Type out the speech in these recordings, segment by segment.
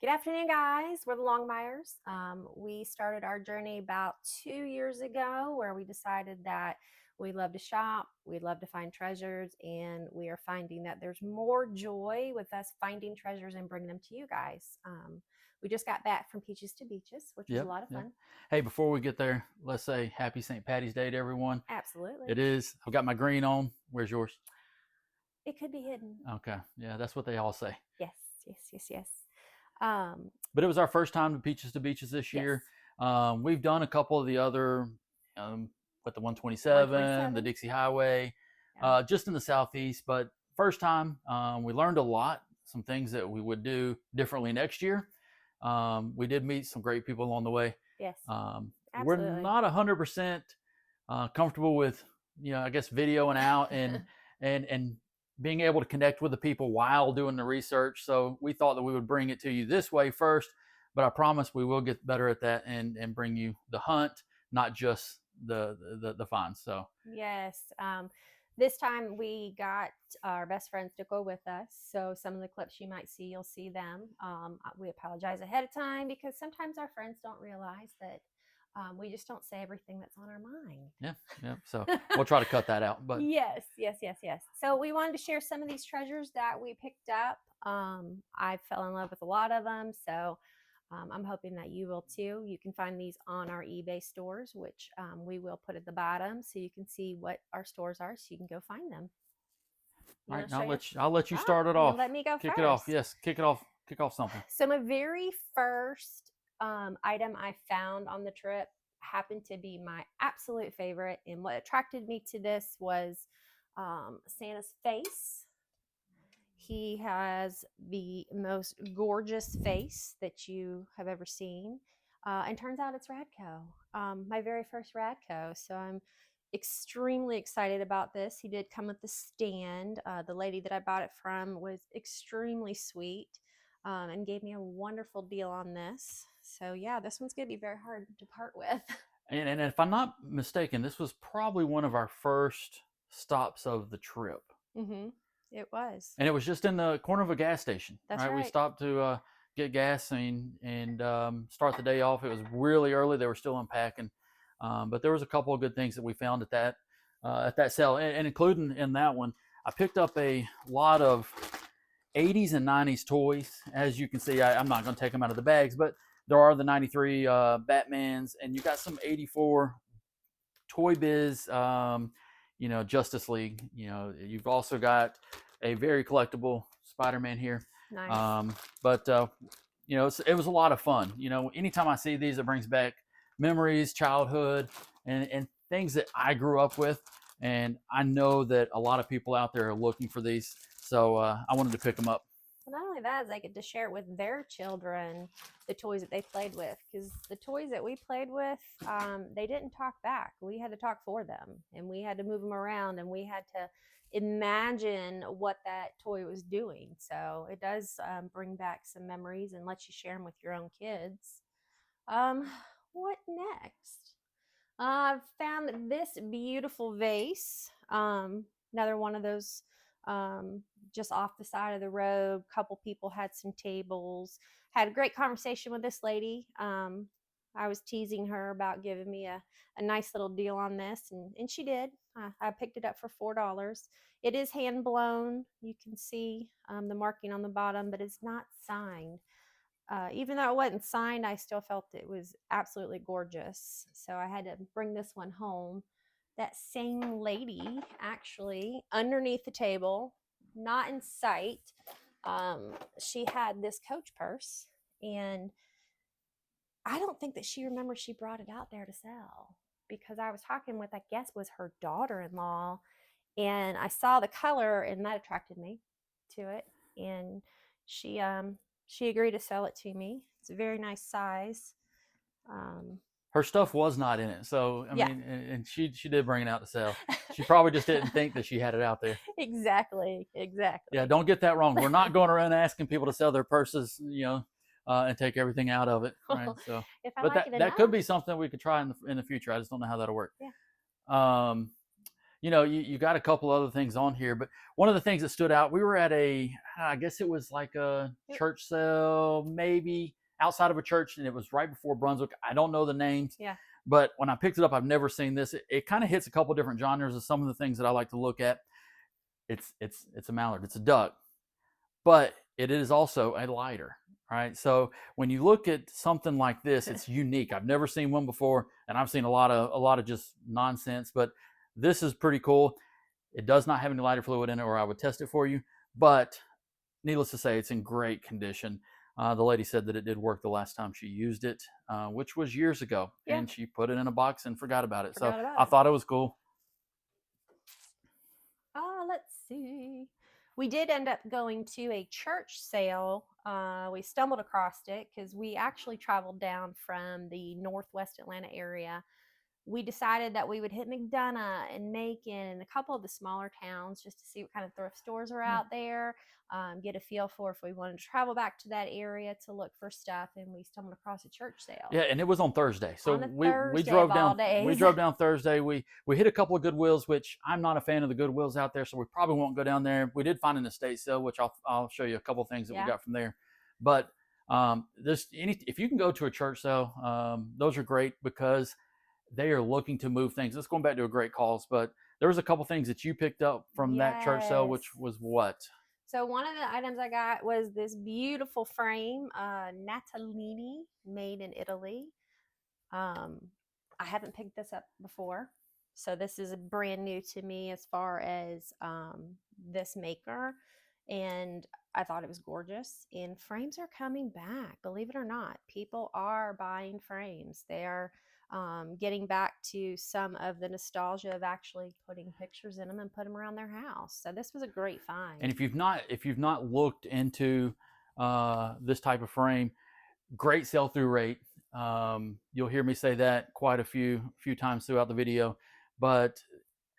Good afternoon, guys. We're the Longmires. We started our journey about 2 years ago where we decided that we love to shop, we love to find treasures, and we are finding that there's more joy with us finding treasures and bringing them to you guys. We just got back from Peaches to Beaches, which was a Yep, lot of yep. fun. Hey, before we get there, let's say happy St. Patty's Day to everyone. Absolutely. It is. I've got my green on. Where's yours? It could be hidden. Okay. Yeah, that's what they all say. Yes, yes, yes, yes. Um, But it was our first time to Peaches to Beaches this yes, year. We've done a couple of the other, um, with the 127, the 127. Dixie Highway, Yeah. just in the Southeast. But first time, we learned a lot, some things that we would do differently next year. We did meet some great people along the way. Yes, We're absolutely. not 100% comfortable with, I guess, videoing out and being able to connect with the people while doing the research. So we thought that we would bring it to you this way first, but I promise we will get better at that and bring you the hunt, not just the finds. So Yes. This time we got our best friends to go with us. So some of the clips you might see, you'll see them. We apologize ahead of time because sometimes our friends don't realize that we just don't say everything that's on our mind. yeah, yeah. So we'll try to cut that out. But Yes, yes, yes, yes. So we wanted to share some of these treasures that we picked up. I fell in love with a lot of them. So I'm hoping that you will too. You can find these on our eBay stores, which we will put at the bottom so you can see what our stores are so you can go find them. all You right, want to show your? I'll let you start it You off. let me go Kick it off. first. Yes, kick it off. Kick off something. So my very first item I found on the trip happened to be my absolute favorite. And what attracted me to this was Santa's face. He has the most gorgeous face that you have ever seen. And turns out it's Radco, my very first Radco. So I'm extremely excited about this. He did come with the stand. The lady that I bought it from was extremely sweet and gave me a wonderful deal on this. So, yeah, this one's going to be very hard to part with. And if I'm not mistaken, this was probably one of our first stops of the trip. Mm-hmm. It was. And it was just in the corner of a gas station. That's Right, we right. stopped to get gas and start the day off. It was really early; they were still unpacking, but there was a couple of good things that we found at that sale, and including in that one, I picked up a lot of 80s and 90s toys. As you can see, I'm not going to take them out of the bags, but there are the 93 Batmans, and you got some 84 Toy Biz, Justice League. You've also got a very collectible Spider-Man here. Nice. But it was a lot of fun. Anytime I see these, it brings back memories, childhood, and things that I grew up with. And I know that a lot of people out there are looking for these, so I wanted to pick them up. Well, not only that, is they get to share with their children the toys that they played with. Because the toys that we played with, they didn't talk back. We had to talk for them, and we had to move them around, and we had to imagine what that toy was doing. So it does bring back some memories and let you share them with your own kids. Um, what next? I've found this beautiful vase. Another one of those just off the side of the road. Couple people had some tables. Had a great conversation with this lady. I was teasing her about giving me a nice little deal on this, and she did. I picked it up for $4. It is hand blown. You can see the marking on the bottom, but it's not signed. Even though it wasn't signed, I still felt it was absolutely gorgeous. So I had to bring this one home. That same lady, actually, underneath the table, not in sight, she had this Coach purse. And I don't think that she remembers she brought it out there to sell because I was talking with, I guess, was her daughter in law. And I saw the color, and that attracted me to it. And she she agreed to sell it to me. It's a very nice size. Her stuff was not in it, so I Yeah. mean, and she did bring it out to sell. She probably just didn't think that she had it out there. Exactly. Yeah, Exactly. don't get that wrong. We're not going around asking people to sell their purses, and take everything out of it, right? Well, So, if I but like that it that enough, could be something we could try in the future. I just don't know how that'll work. yeah. Um, you got a couple other things on here, but one of the things that stood out, we were at I guess it was like a Yep. church sale, maybe outside of a church, and it was right before Brunswick. I don't know the names, Yeah. but when I picked it up, I've never seen this. It kind of hits a couple different genres of some of the things that I like to look at. It's a mallard, it's a duck, but it is also a lighter. Right. So when you look at something like this, it's unique. I've never seen one before, and I've seen a lot of just nonsense, but this is pretty cool. It does not have any lighter fluid in it, or I would test it for you. But needless to say, it's in great condition. The lady said that it did work the last time she used it, which was years ago, Yeah. and she put it in a box and forgot about it. Forgot So about I it. thought it was cool. Let's see. We did end up going to a church sale. We stumbled across it because we actually traveled down from the Northwest Atlanta area. We decided that we would hit McDonough and Macon and a couple of the smaller towns just to see what kind of thrift stores are out there, get a feel for if we wanted to travel back to that area to look for stuff. And we stumbled across a church sale. Yeah, and it was on Thursday. So On a we Thursday drove of all down. We days. drove down Thursday. We hit a couple of Goodwills, which I'm not a fan of the Goodwills out there, so we probably won't go down there. We did find an estate sale, which I'll show you a couple of things that we Yeah. got from there. But if you can go to a church sale, those are great because they are looking to move things. It's going back to a great cause, but there was a couple things that you picked up from that church sale, which Yes. was what? So one of the items I got was this beautiful frame, Natalini, made in Italy. I haven't picked this up before, so this is brand new to me as far as this maker, and I thought it was gorgeous. And frames are coming back, believe it or not. People are buying frames. They are getting back to some of the nostalgia of actually putting pictures in them and put them around their house. So this was a great find. And if you've not looked into this type of frame, great sell through rate. You'll hear me say that quite a few times throughout the video, but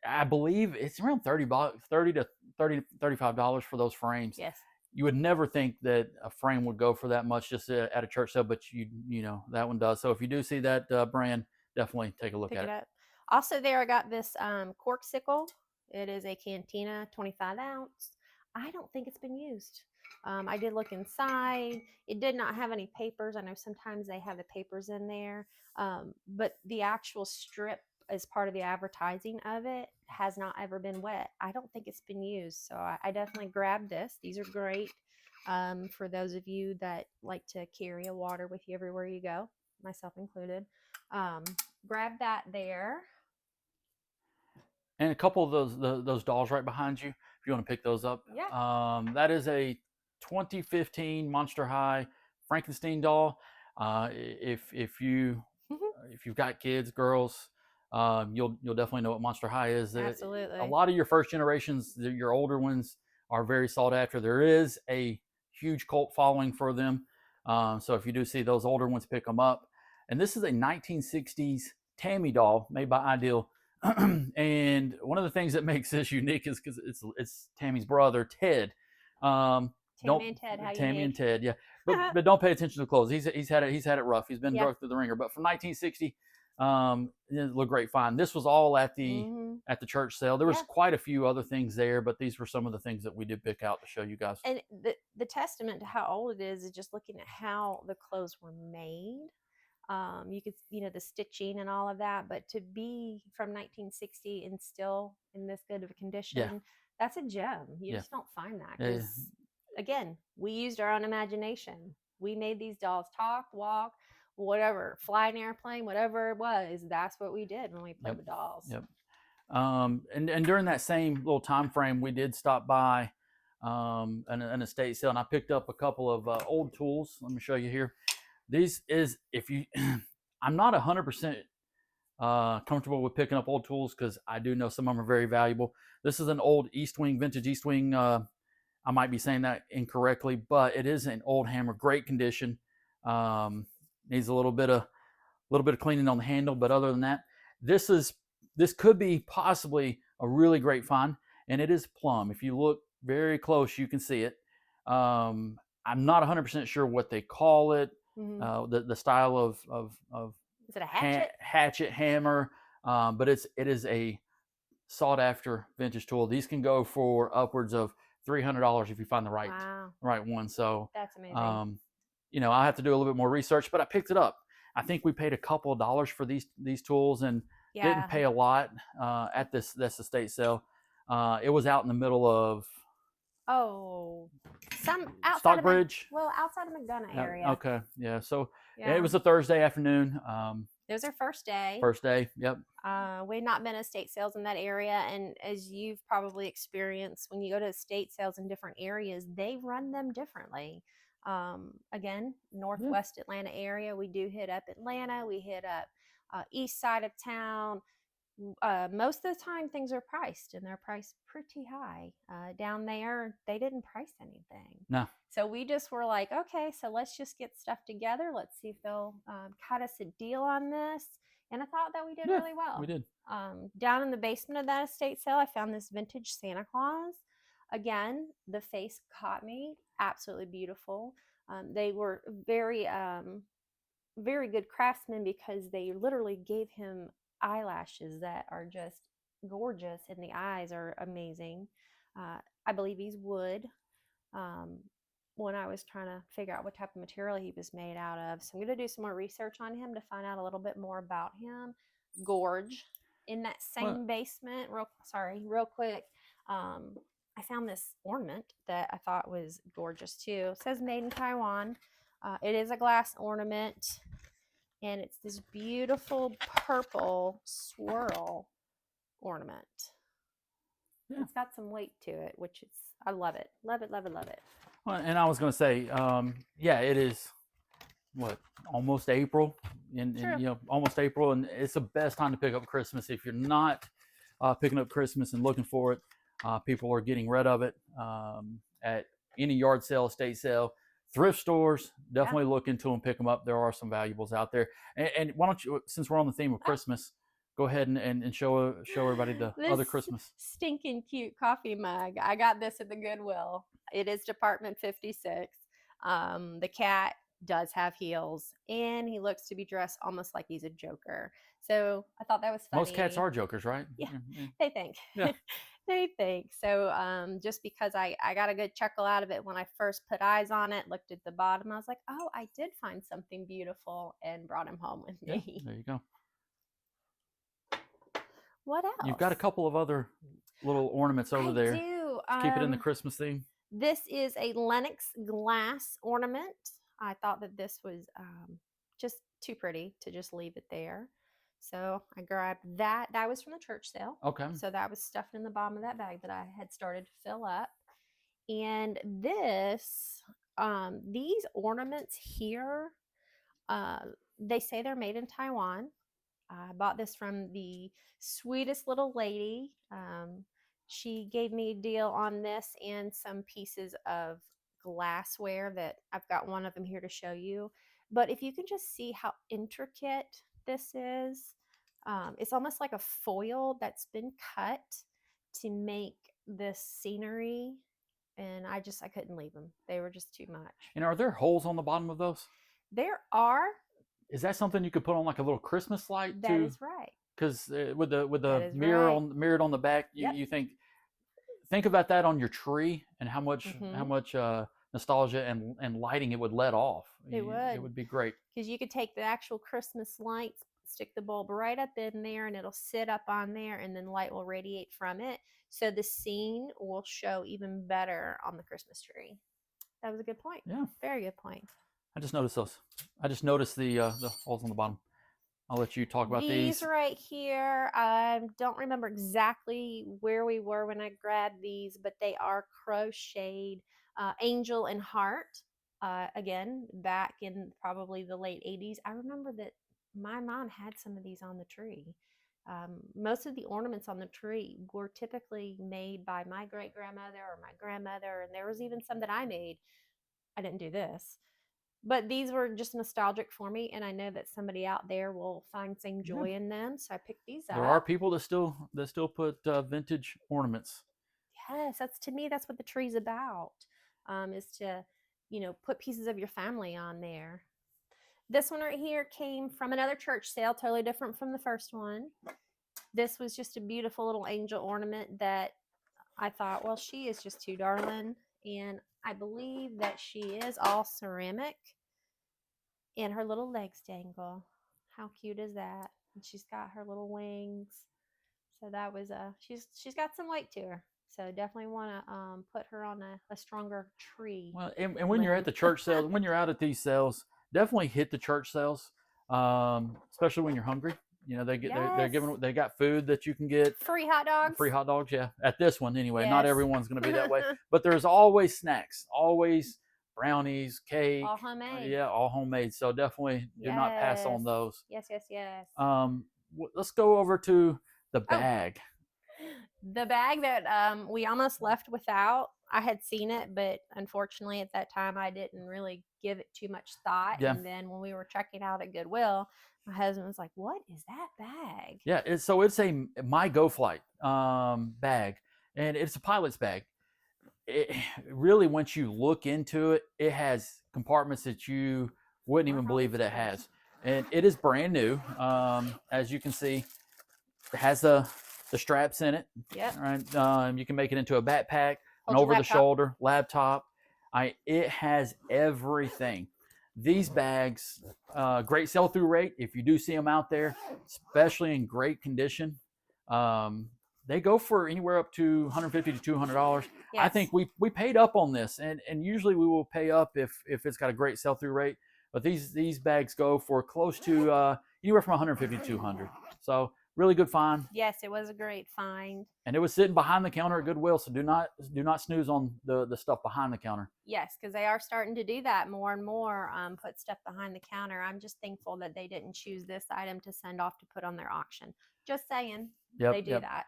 I believe it's around $30 to $35 for those frames. Yes. You would never think that a frame would go for that much just at a church sale, but you know that one does. So if you do see that brand, definitely take a look Pick at it it. up. Also, there I got this corksicle. It is a Cantina 25 ounce. I don't think it's been used. I did look inside. It did not have any papers. I know sometimes they have the papers in there, but the actual strip as part of the advertising of it has not ever been wet. I don't think it's been used. So I definitely grabbed this. These are great for those of you that like to carry a water with you everywhere you go, myself included. Grab that there. And a couple of those dolls right behind you, if you want to pick those up. Yeah. That is a 2015 Monster High Frankenstein doll. If you've got kids, girls, you'll definitely know what Monster High is. Absolutely. A lot of your first generations, your older ones, are very sought after. There is a huge cult following for them. So if you do see those older ones, pick them up. And this is a 1960s Tammy doll made by Ideal. And one of the things that makes this unique is because it's Tammy's brother, Ted. Tammy and Ted, how Tammy unique. and Ted, yeah. But don't pay attention to the clothes. He's had it rough. He's been Yeah. drugged through the ringer. But from 1960, it looked great find. This was all at the church sale. There was quite a few other things there, but these were some of the things that we did pick out to show you guys. And the testament to how old it is just looking at how the clothes were made. You could, the stitching and all of that, but to be from 1960 and still in this good of a condition, that's a gem. You just don't find that because, again, we used our own imagination. We made these dolls talk, walk, whatever, fly an airplane, whatever it was. That's what we did when we played with dolls. Yep. And during that same little time frame, we did stop by an estate sale, and I picked up a couple of old tools. Let me show you here. These is I'm not 100% comfortable with picking up old tools because I do know some of them are very valuable. This is an old vintage East Wing. I might be saying that incorrectly, but it is an old hammer, great condition. Needs a little bit of cleaning on the handle, but other than that, this could be possibly a really great find, and it is plum. If you look very close, you can see it. I'm not 100% sure what they call it. The style of is it a hatchet? Hatchet hammer, but it is sought after vintage tool. These can go for upwards of $300 if you find the Wow, right one. So, that's amazing. I have to do a little bit more research, but I picked it up. I think we paid a couple of dollars for these tools and didn't Yeah. pay a lot at this estate sale. It was out in the middle of Oh, some outside of Stockbridge. outside of McDonough area. Okay, yeah. So Yeah. it was a Thursday afternoon. It was our first day. First day. Yep. We'd not been to estate sales in that area, and as you've probably experienced, when you go to estate sales in different areas, they run them differently. Again, Northwest Atlanta area, we do hit up Atlanta, we hit up east side of town. Most of the time things are priced, and they're priced pretty high. Down there they didn't price anything. No. So we just were like, okay, so let's just get stuff together, let's see if they'll cut us a deal on this. And I thought that we did really well. We did. Down in the basement of that estate sale, I found this vintage Santa Claus. Again, the face caught me. Absolutely beautiful. They were very very good craftsmen, because they literally gave him eyelashes that are just gorgeous, and the eyes are amazing. I believe he's wood. When I was trying to figure out what type of material he was made out of, so I'm going to do some more research on him to find out a little bit more about him. Gorge. In that same basement, real quick, I found this ornament that I thought was gorgeous too. It says made in Taiwan. It is a glass ornament, and it's this beautiful purple swirl ornament. Yeah. It's got some weight to it, which is, I love it. Love it, love it, love it. Well, and I was going to say, it is almost April, and almost April, and it's the best time to pick up Christmas. If you're not picking up Christmas and looking for it, people are getting rid of it at any yard sale, estate sale, thrift stores. Definitely look into them, pick them up. There are some valuables out there. And why don't you, since we're on the theme of Christmas, go ahead and show everybody the other Christmas. Stinking cute coffee mug. I got this at the Goodwill. It is Department 56. The cat does have heels, and he looks to be dressed almost like he's a Joker. So I thought that was funny. Most cats are Jokers, right? Yeah, they think. Yeah. They think. So just because I got a good chuckle out of it when I first put eyes on it, looked at the bottom, I was like, oh, I did find something beautiful, and brought him home with me. Yeah, there you go. What else? You've got a couple of other little ornaments over there. I do. Keep it in the Christmas theme. This is a Lenox glass ornament. I thought that this was just too pretty to just leave it there. So I grabbed that. That was from the church sale. Okay. So that was stuffed in the bottom of that bag that I had started to fill up. And this, these ornaments here, they say they're made in Taiwan. I bought this from the sweetest little lady. She gave me a deal on this and some pieces of glassware that I've got one of them here to show you. But if you can just see how intricate this is, it's almost like a foil that's been cut to make this scenery. And I couldn't leave them. They were just too much. And are there holes on the bottom of those? There are. Is that something you could put on like a little Christmas light too? That is right. Because with the mirror mirrored on the back, you think about that on your tree and how much nostalgia and lighting it would let off. It would be great. Because you could take the actual Christmas lights, stick the bulb right up in there, and it'll sit up on there, and then light will radiate from it. So the scene will show even better on the Christmas tree. That was a good point. Yeah. Very good point. I just noticed those. I just noticed the holes on the bottom. I'll let you talk about these. These right here. I don't remember exactly where we were when I grabbed these, but they are crocheted angel and heart. Again, back in probably the late 80s. I remember that my mom had some of these on the tree. Most of the ornaments on the tree were typically made by my great-grandmother or my grandmother, and there was even some that I made. I didn't do this. But these were just nostalgic for me, and I know that somebody out there will find same joy in them. So I picked these up. There are people that still put vintage ornaments. Yes, to me, that's what the tree's about, is to, put pieces of your family on there. This one right here came from another church sale, totally different from the first one. this was just a beautiful little angel ornament that I thought, well, she is just too darling. And I believe that she is all ceramic and her little legs dangle. How cute is that? And she's got her little wings. So that was she's got some weight to her. So definitely want to put her on a stronger tree Well, and when you're at limb. the church sales, when you're out at these sales, definitely hit the church sales, especially when you're hungry. You know, they're Yes. giving, they got food that you can get. Free hot dogs. Free hot dogs, yeah. At this one, anyway. Not Yes. everyone's going to be that way, but there's always snacks, always brownies, cake. All homemade. Yeah, all homemade. So definitely do not pass on Yes. those. Yes. Let's go over to the bag. The bag that we almost left without. I had seen it, but unfortunately at that time I didn't really give it too much thought. Yeah. And then when we were checking out at Goodwill, my husband was like, "What is that bag?" Yeah, it's a My Go Flight bag, and it's a pilot's bag. It really, once you look into it, it has compartments that you wouldn't even believe that it has, and it is brand new. As you can see, it has the straps in it. Yep. Right. You can make it into a backpack, an Hold your over the laptop. shoulder laptop. It has everything. These bags, great sell through rate. If you do see them out there, especially in great condition, they go for anywhere up to $150 to $200. Yes. I think we paid up on this, and usually we will pay up if it's got a great sell through rate. But these bags go for close to anywhere from $150 to $200. So really good find. Yes, it was a great find. And it was sitting behind the counter at Goodwill, so do not snooze on the stuff behind the counter. Yes, because they are starting to do that more and more. Put stuff behind the counter. I'm just thankful that they didn't choose this item to send off to put on their auction. Just saying, they do that.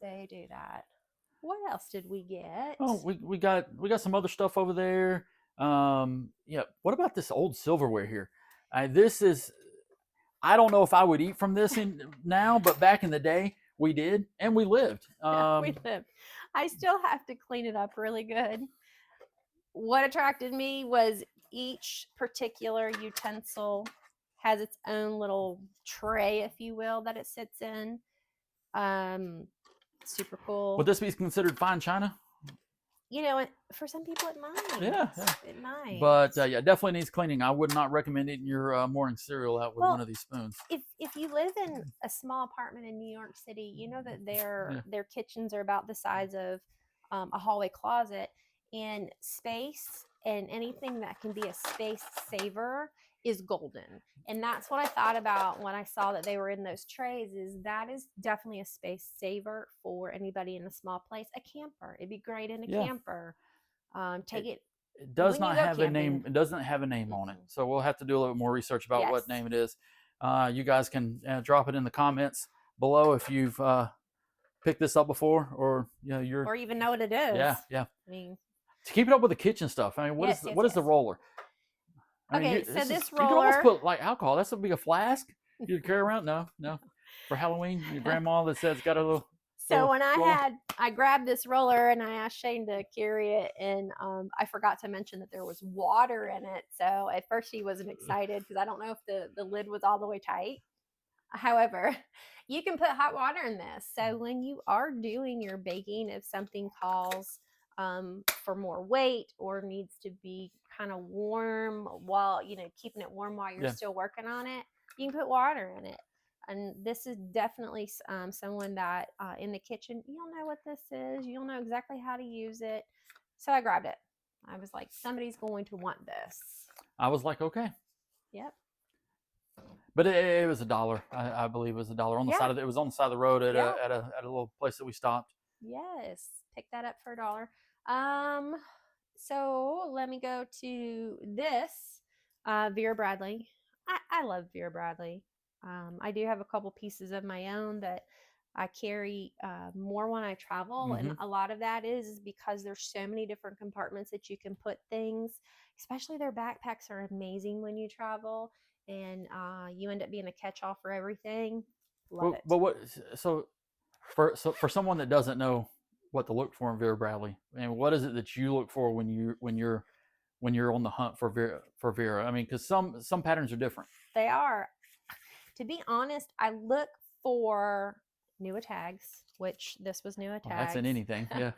They do that. What else did we get? Oh, we got some other stuff over there. Yeah. What about this old silverware here? This is, I don't know if I would eat from this now, but back in the day we did, and we lived. We lived. I still have to clean it up really good. What attracted me was each particular utensil has its own little tray, if you will, that it sits in. Super cool. Would this be considered fine china? You know, for some people it might. Yeah. It might. But yeah, definitely needs cleaning. I would not recommend eating your morning cereal out with one of these spoons. If you live in a small apartment in New York City, you know that their kitchens are about the size of a hallway closet, and space and anything that can be a space saver is golden. And that's what I thought about when I saw that they were in those trays. Is that is definitely a space saver for anybody in a small place. A camper, it'd be great in a camper. Take it. It does not have a name. It doesn't have a name on it, so we'll have to do a little bit more research about what name it is. You guys can drop it in the comments below if you've picked this up before, or or even know what it is. Yeah. I mean, to keep it up with the kitchen stuff. I mean, what is the roller? I mean, so this roller, you can almost put like alcohol. That's would be a flask you'd carry around. No. For Halloween, your grandma that says got a little. So when I grabbed this roller and I asked Shane to carry it, and I forgot to mention that there was water in it. So at first he wasn't excited because I don't know if the lid was all the way tight. However, you can put hot water in this. So when you are doing your baking, if something calls for more weight or needs to be kind of warm while, keeping it warm while you're still working on it, you can put water in it. And this is definitely someone that in the kitchen, you'll know what this is. You'll know exactly how to use it. So I grabbed it. I was like, somebody's going to want this. I was like, okay. Yep. But it was $1. I believe it was $1 on the side of it. It was on the side of the road at a little place that we stopped. Yes, pick that up for $1. So let me go to this Vera Bradley. I love Vera Bradley. I do have a couple pieces of my own that I carry more when I travel, and a lot of that is because there's so many different compartments that you can put things. Especially their backpacks are amazing when you travel, and you end up being a catch-all for everything. Love it. But for someone that doesn't know what to look for in Vera Bradley, and what is it that you look for when you're on the hunt for Vera? I mean, because some patterns are different. They are. To be honest, I look for Nua tags, which this was Nua Well, that's tags. in anything. Yeah.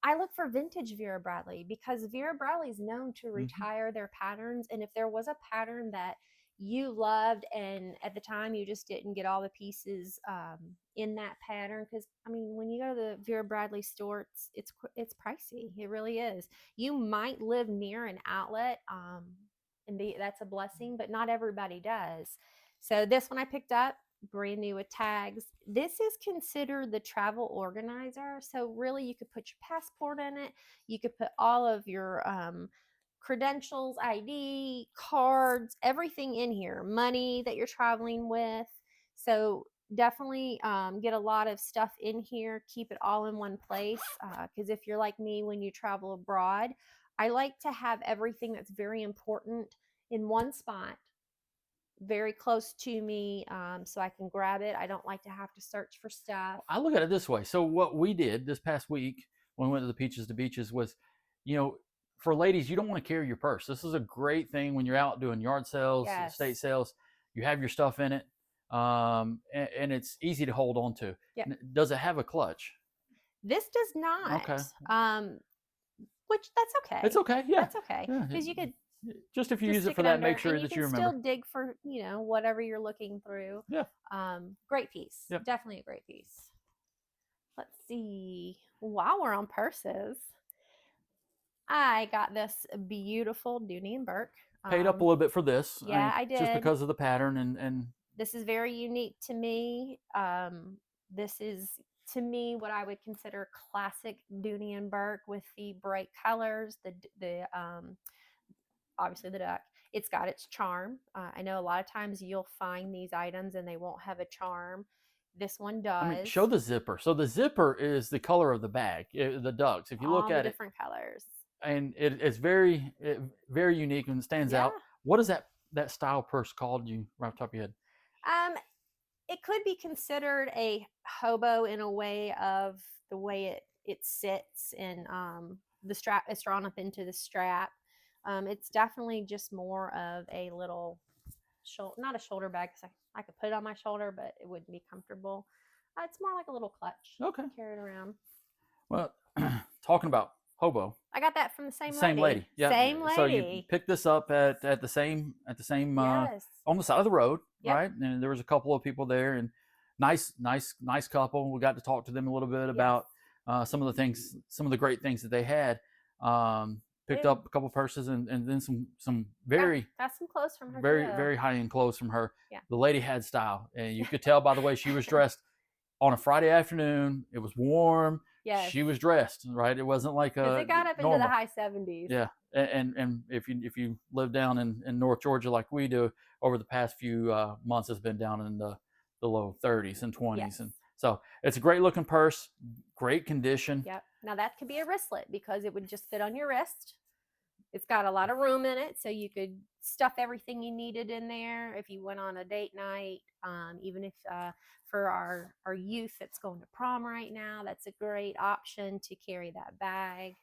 I look for vintage Vera Bradley because Vera Bradley is known to retire their patterns. And if there was a pattern that you loved and at the time you just didn't get all the pieces in that pattern, because I mean, when you go to the Vera Bradley store, it's pricey. It really is. You might live near an outlet and that's a blessing, but not everybody does. So this one I picked up, brand new with tags. This is considered the travel organizer. So really you could put your passport in it. You could put all of your credentials, ID, cards, everything in here, money that you're traveling with. So definitely get a lot of stuff in here. Keep it all in one place. Because if you're like me, when you travel abroad, I like to have everything that's very important in one spot, very close to me, so I can grab it. I don't like to have to search for stuff. I look at it this way. So what we did this past week when we went to the Peaches to Beaches was, for ladies, you don't want to carry your purse. This is a great thing when you're out doing yard sales, Yes. estate sales. You have your stuff in it, and it's easy to hold on to. Yep. Does it have a clutch? This does not. Okay. Which that's okay. It's okay. Yeah. That's okay. Yeah. Because you could just if you just use it stick for that, under, make sure and that you you can remember. still dig for whatever you're looking through. Yeah. Great piece. Yep. Definitely a great piece. Let's see. While we're on purses, I got this beautiful Dooney and Burke. Paid up a little bit for this. Yeah, I Just did. because of the pattern and This is very unique to me. This is, to me, what I would consider classic Dooney and Burke with the bright colors, the obviously the duck. It's got its charm. I know a lot of times you'll find these items and they won't have a charm. This one does. I mean, show the zipper. So the zipper is the color of the bag, the ducks. If you look at it, different colors, and it's very, very unique and stands out. What is that style purse called? You right off the top of your head? It could be considered a hobo in a way of the way it sits, and the strap is drawn up into the strap. It's definitely just more of a little not a shoulder bag, because I could put it on my shoulder, but it wouldn't be comfortable. It's more like a little clutch. Okay. Carry it around. Well, talking about hobo, I got that from the same lady. Yeah. Same lady. So you picked this up at the same Yes. on the side of the road, Yep. right? And there was a couple of people there, and nice couple. We got to talk to them a little bit about some of the great things that they had. Picked up a couple purses and then some very got some clothes from her. very high end clothes from her. Yeah. The lady had style, and you could tell by the way she was dressed. On a Friday afternoon, it was warm. Yes. She was dressed right. It wasn't like it got up normal. into the high 70s. Yeah, and if you live down in North Georgia like we do, over the past few months, it's been down in the low 30s and 20s, Yes. and so it's a great looking purse, great condition. Yep. Now that could be a wristlet because it would just fit on your wrist. It's got a lot of room in it, so you could stuff everything you needed in there if you went on a date night. Even if for our youth that's going to prom right now, that's a great option to carry that bag.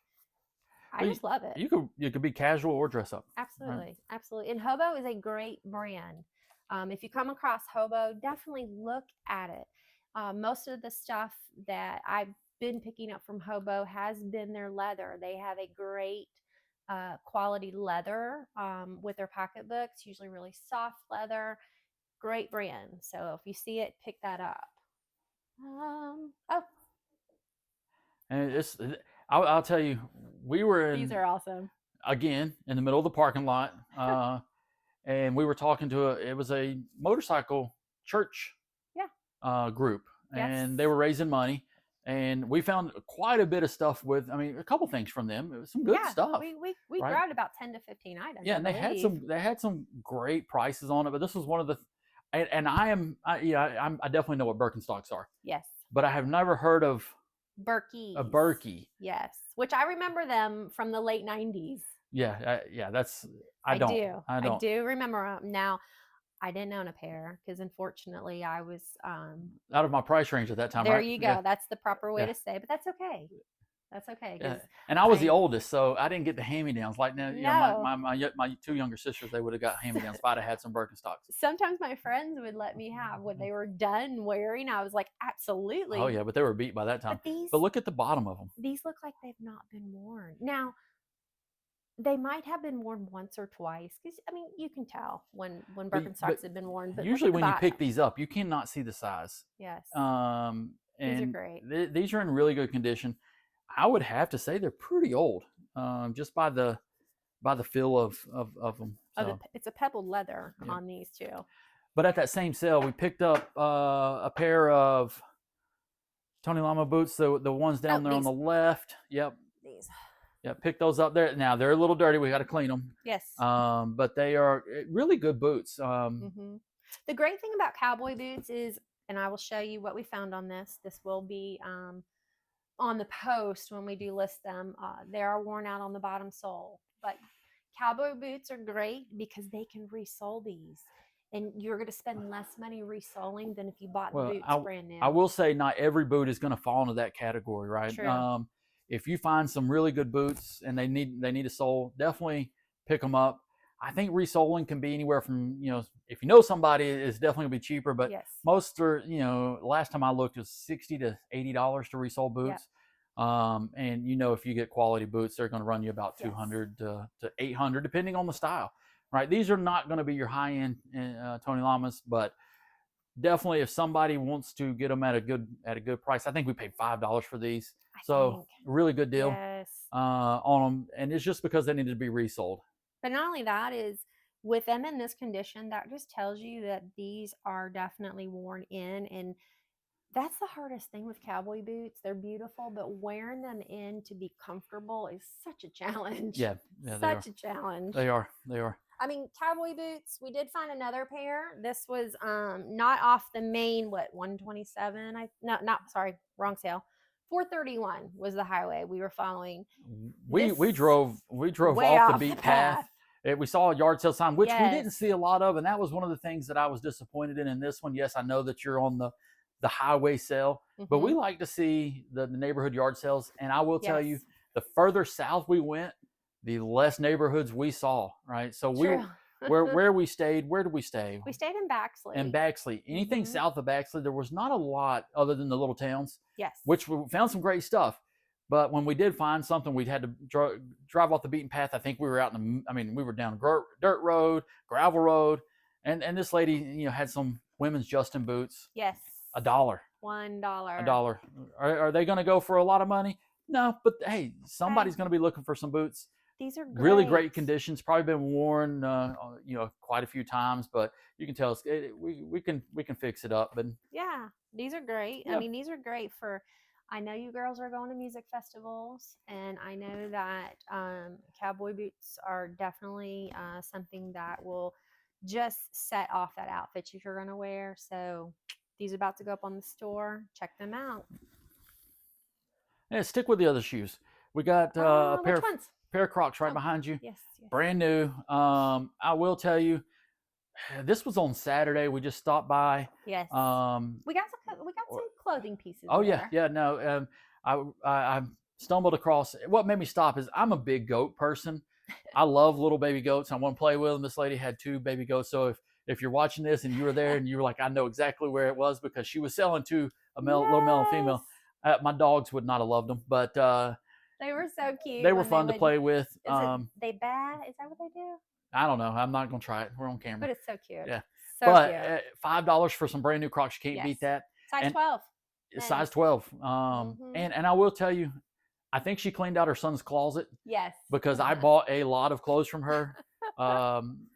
I just love it. You could be casual or dress up. Absolutely, right? Absolutely. And Hobo is a great brand. If you come across Hobo, definitely look at it. Most of the stuff that I've been picking up from Hobo has been their leather. They have a great quality leather with their pocketbooks, usually really soft leather. Great brand. So if you see it, pick that up. And I'll tell you, we were in, these are awesome. Again, in the middle of the parking lot, and we were talking to it was a motorcycle church group, and they were raising money. And we found quite a bit of stuff a couple things from them. It was some good stuff. We grabbed about 10 to 15 items. Yeah, and they had some great prices on it. But this was one of the, and I definitely know what Birkenstocks are. Yes. But I have never heard of Berkey. A Berkey. Yes, which I remember them from the late 90s. Yeah, that's I do remember them. Now, I didn't own a pair because unfortunately I was out of my price range at that time. There right? you go. Yeah. That's the proper way to say, but that's okay. That's okay. Yeah. 'Cause And I was the I oldest, so I didn't get the hand-me-downs. Like now, no. my two younger sisters, they would have got hand-me-downs if I'd have had some Birkenstocks. Sometimes my friends would let me have when they were done wearing. I was like, Oh absolutely. yeah, but they were beat by that time. But these But look at the bottom of them. these look like they've not been worn. Now, they might have been worn once or twice because I mean you can tell when But Birkenstocks have been worn. But look usually at the when you pick bottom. these up, you cannot see the size. Yes, these are And great. these are in really good condition. I would have to say they're pretty old, just by the feel of them. So, It's a pebbled leather yeah. on these too. But at that same sale, we picked up a pair of Tony Lama boots, the ones down there on these. the left. Yep. These. Yeah, pick those up there. Now they're a little dirty. We got to clean them. Yes. But they are really good boots. The great thing about cowboy boots is, and I will show you what we found on this. This will be on the post when we do list them. They are worn out on the bottom sole, but cowboy boots are great because they can resole these. And you're going to spend less money resoling than if you bought the boots brand new. I will say not every boot is going to fall into that category, right? True. If you find some really good boots and they need a sole, definitely pick them up. I think resoling can be anywhere from, if you know somebody, it's definitely gonna be cheaper, but yes. most are, last time I looked, it was $60 to $80 to resole boots. Yep. And if you get quality boots, they're going to run you about $200 to $800, depending on the style. Right? These are not going to be your high-end Tony Lamas, but definitely if somebody wants to get them at a good price, I think we paid $5 for these. Really good deal. Yes. On them, and it's just because they needed to be resold. But not only that, is with them in this condition, that just tells you that these are definitely worn in, and that's the hardest thing with cowboy boots. They're beautiful, but wearing them in to be comfortable is such a challenge. Yeah, such a challenge. They are. I mean, cowboy boots, we did find another pair. This was not off the main, 127? Sorry, wrong sale. 431 was the highway we were following. We drove off the beat path. We saw a yard sale sign, which we didn't see a lot of, and that was one of the things that I was disappointed in this one. Yes, I know that you're on the highway sale, but we like to see the neighborhood yard sales. And I will tell you, the further south we went, the less neighborhoods we saw, right? So where we stayed, where did we stay? We stayed in Baxley. In Baxley. Anything south of Baxley, there was not a lot other than the little towns. Yes. Which we found some great stuff. But when we did find something, we had to drive off the beaten path. I think we were we were down a dirt road, gravel road. And this lady, had some women's Justin boots. Yes. $1. $1. $1. Are they going to go for a lot of money? No, but hey, somebody's going to be looking for some boots. These are really great conditions. Probably been worn, quite a few times, but you can tell we can fix it up. But yeah, these are great. Yep. I mean, these are great for. I know you girls are going to music festivals, and I know that cowboy boots are definitely something that will just set off that outfit you're going to wear. So these are about to go up on the store. Check them out. Yeah, stick with the other shoes. We got a pair of Crocs right behind you. Yes. Brand new. I will tell you, this was on Saturday. We just stopped by. Yes. We got some clothing pieces. Oh yeah. No. I stumbled across. What made me stop is I'm a big goat person. I love little baby goats. I want to play with them. This lady had 2 baby goats. So if you're watching this and you were there and you were like, I know exactly where it was, because she was selling 2, little male and female. My dogs would not have loved them, but they were so cute. They were fun to play with. They bad? Is that what they do? I don't know. I'm not gonna try it. We're on camera. But it's so cute. Yeah. So cute. $5 for some brand new Crocs, you can't beat that. Size 12. Size 12. And I will tell you, I think she cleaned out her son's closet. Yes. Because I bought a lot of clothes from her. I'm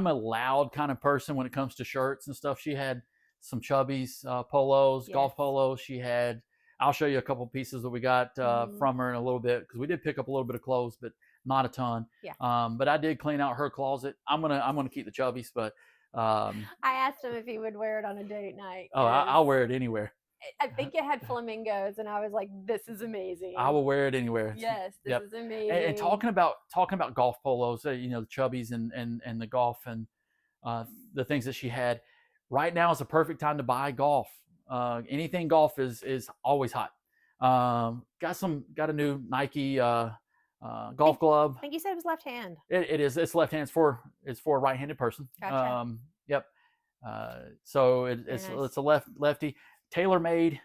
a loud kind of person when it comes to shirts and stuff. She had some Chubbies polos, golf polos. She had. I'll show you a couple pieces that we got from her in a little bit, because we did pick up a little bit of clothes, but not a ton. Yeah. But I did clean out her closet. I'm gonna keep the Chubbies, but I asked him if he would wear it on a date night. Oh, I'll wear it anywhere. I think it had flamingos, and I was like, "This is amazing." I will wear it anywhere. Yes, this is amazing. And talking about the polos, the Chubbies and the golf and the things that she had. Right now is the perfect time to buy golf. Anything golf is always hot. Got a new Nike golf glove. I think you said it was left hand. It is. It's left hand. It's for a right-handed person. Gotcha. Yep. So Very nice. it's a lefty. Tailor made.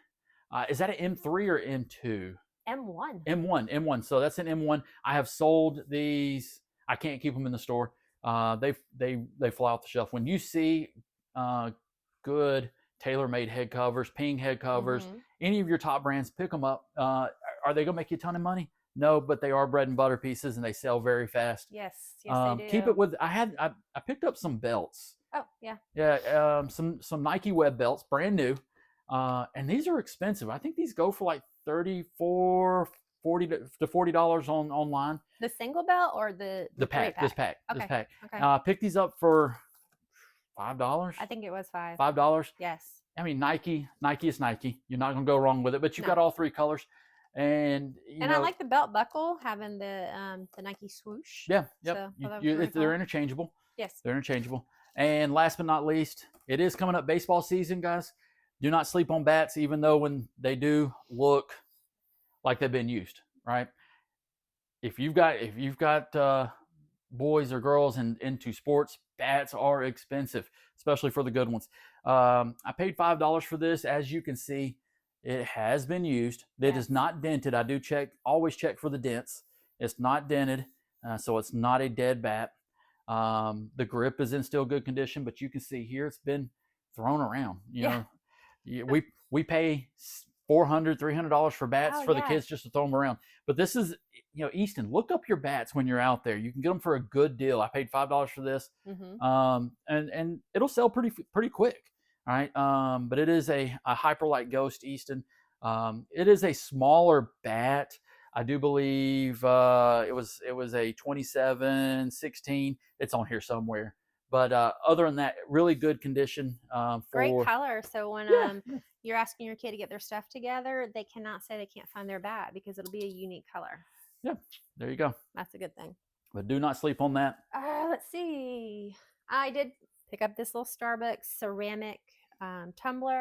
Is that an M3 or M2? M1. M1. So that's an M1. I have sold these. I can't keep them in the store. They fly off the shelf. When you see good tailor-made head covers, Ping head covers, Mhm. any of your top brands, pick them up. Are they gonna make you a ton of money? No, but they are bread and butter pieces, and they sell very fast. Yes, they do. Keep it with. I picked up some belts. Oh, yeah. Yeah, some Nike web belts, brand new, and these are expensive. I think these go for like $34, $40 to $40 online. The single belt or the pack, three this pack. Okay. Pick these up for $5. I think it was $5. $5. Yes. I mean, Nike is Nike. You're not gonna go wrong with it. But you've got all three colors, and I like the belt buckle having the Nike swoosh. Yeah, yep. So they're interchangeable. Yes, they're interchangeable. And last but not least, it is coming up baseball season, guys. Do not sleep on bats, even though when they do look like they've been used, right? If you've got boys or girls into sports, bats are expensive, especially for the good ones. I paid $5 for this. As you can see, it has been used. It is not dented. I do always check for the dents. It's not dented, so it's not a dead bat. The grip is in still good condition, but you can see here it's been thrown around. You know, we pay $400, $300 for bats for the kids just to throw them around. But this is, Easton, look up your bats when you're out there. You can get them for a good deal. I paid $5 for this, and it'll sell pretty quick. All right, but it is a Hyperlight Ghost Easton. It is a smaller bat. I do believe it was a 27-16. It's on here somewhere. But other than that, really good condition. Great color. So when you're asking your kid to get their stuff together, they cannot say they can't find their bat because it'll be a unique color. Yeah, there you go. That's a good thing. But do not sleep on that. Let's see. I did pick up this little Starbucks ceramic tumbler.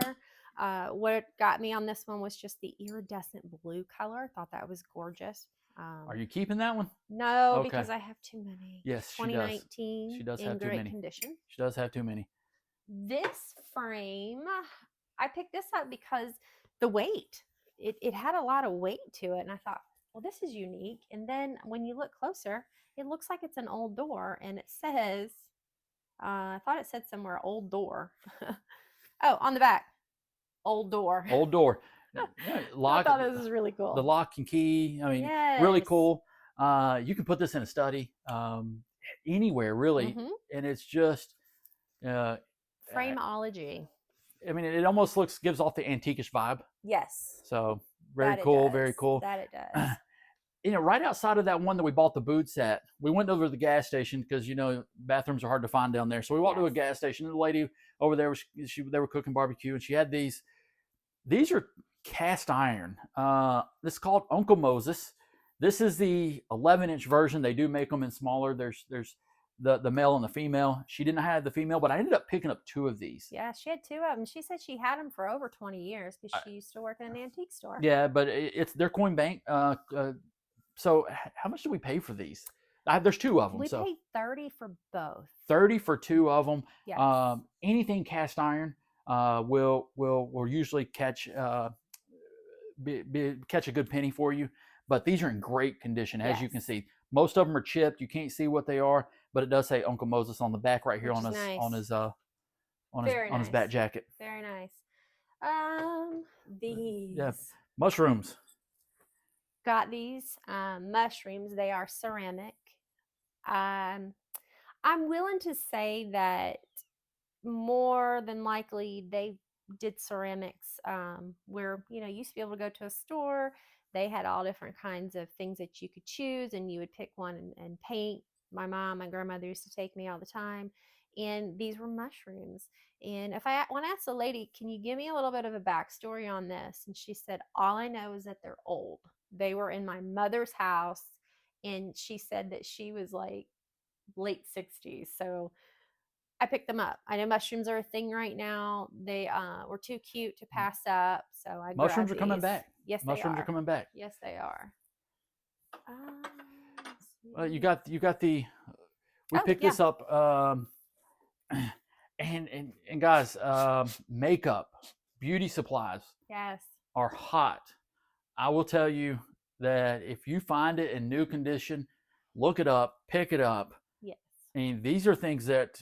What got me on this one was just the iridescent blue color. Thought that was gorgeous. Are you keeping that one? No, because I have too many. Yes, 2019. She does in have too great many. Condition. She does have too many. This frame, I picked this up because the weight. It had a lot of weight to it, and I thought, well, this is unique. And then when you look closer, it looks like it's an old door, and it says, I thought it said somewhere old door. Oh, on the back, old door. Old door. Lock. I thought this was really cool. The lock and key. I mean, really cool. You can put this in a study, anywhere really, and it's just frameology. I mean, it almost gives off the antiquish vibe. Yes. So very cool. Very cool. That it does. Right outside of that one that we bought the boots at, we went over to the gas station because bathrooms are hard to find down there. So we walked to a gas station, and the lady over there they were cooking barbecue, and she had these. These are cast iron. This is called Uncle Moses. This is the 11-inch version. They do make them in smaller. There's the male and the female. She didn't have the female, but I ended up picking up 2 of these. Yeah, she had 2 of them. She said she had them for over 20 years because she used to work in an antique store. Yeah, but they're coin bank. So how much do we pay for these? There's 2 of them. We paid $30 for both. 30 for 2 of them. Yes. Anything cast iron will usually catch catch a good penny for you. But these are in great condition, as you can see. Most of them are chipped. You can't see what they are, but it does say Uncle Moses on the back right here on his back jacket. Very nice. These. Yeah, mushrooms. Got these mushrooms. They are ceramic. I'm willing to say that more than likely they did ceramics where you used to be able to go to a store. They had all different kinds of things that you could choose, and you would pick one and paint. My grandmother used to take me all the time, and these were mushrooms. And when I asked the lady, can you give me a little bit of a backstory on this? And she said, all I know is that they're old. They were in my mother's house, and she said that she was like late 60s. So I picked them up. I know mushrooms are a thing right now. They were too cute to pass up. So mushrooms are coming back. Yes, they Mushrooms are are. coming back. Yes, they are. Let's You see. got the. We Oh, picked yeah. this up. And guys, makeup, beauty supplies Yes. are hot. I will tell you that if you find it in new condition, look it up, pick it up. Yes. And these are things that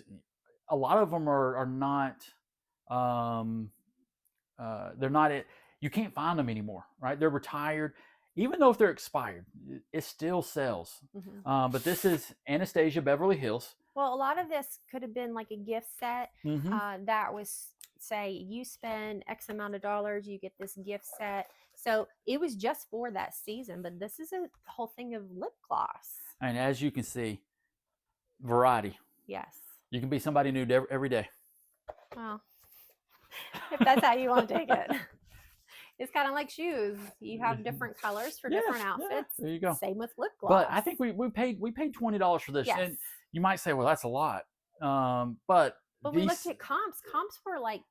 a lot of them are not. Um, they're not. You can't find them anymore, right? They're retired. Even though if they're expired, it still sells. But this is Anastasia Beverly Hills. Well, a lot of this could have been like a gift set Mm-hmm. that was, say, you spend X amount of dollars, you get this gift set. So it was just for that season, but this is a whole thing of lip gloss. And as you can see, variety. Yes. You can be somebody new every day. Well, if that's how you want to take it. It's kind of like shoes. You have different colors for different outfits. There you go. Same with lip gloss. But I think we paid $20 for this. Yes. And you might say, well, that's a lot. But we looked at comps. Comps were like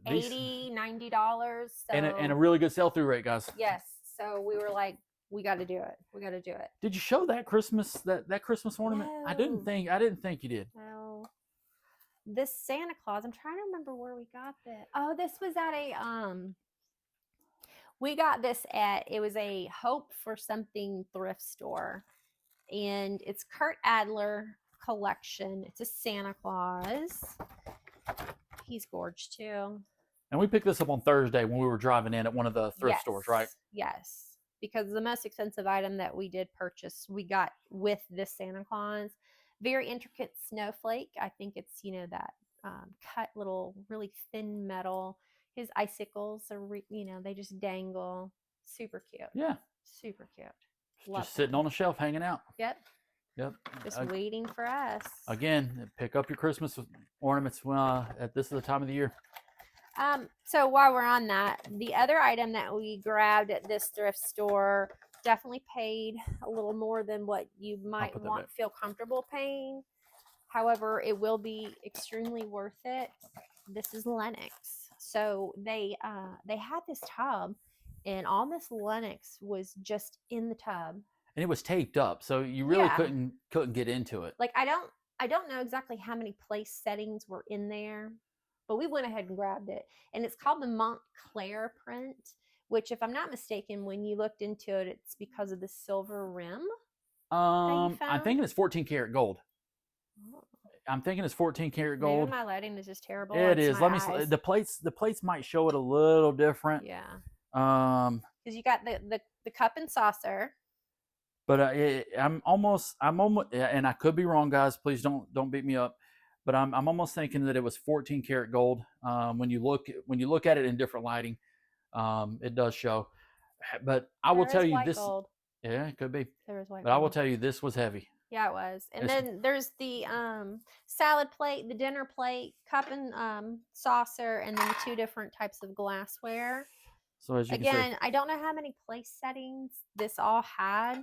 $80, $90. So, and a really good sell-through rate, guys. Yes. So we were like, we got to do it. We got to do it. Did you show that Christmas that Christmas ornament? No. I didn't think you did. No. This Santa Claus, I'm trying to remember where we got this. Oh, this was at a we got this at, it was a Hope for Something thrift store. And it's Kurt Adler collection. It's a Santa Claus. He's gorgeous too. And we picked this up on Thursday when we were driving in at one of the thrift stores, right? Yes. Because the most expensive item that we did purchase, we got with this Santa Claus. Very intricate snowflake. I think it's, that cut little, really thin metal. His icicles are, they just dangle. Super cute. Yeah. Super cute. Just sitting on a shelf, hanging out. Yep. Just waiting for us. Again, pick up your Christmas ornaments at this is the time of the year. So while we're on that, the other item that we grabbed at this thrift store definitely paid a little more than what you might feel comfortable paying. However, it will be extremely worth it. This is Lennox. So they had this tub, and all this Lennox was just in the tub. And it was taped up, so you really couldn't get into it. Like I don't know exactly how many place settings were in there, but we went ahead and grabbed it. And it's called the Montclair print, which, if I'm not mistaken, when you looked into it, it's because of the silver rim. I'm thinking it's 14 karat gold. Oh. I'm thinking it's 14 karat gold. Maybe my lighting is just terrible. It is. Let me see. The plates might show it a little different. Yeah. Because you got the cup and saucer. But I'm almost, and I could be wrong, guys. Please don't beat me up. But I'm almost thinking that it was 14 karat gold. When you look at it in different lighting, it does show. But I will tell you this. Gold. Yeah, it could be. There is white. But I will tell you this was heavy. Yeah, it was. And then there's the salad plate, the dinner plate, cup and saucer, and then the two different types of glassware. So as you can see, I don't know how many place settings this all had,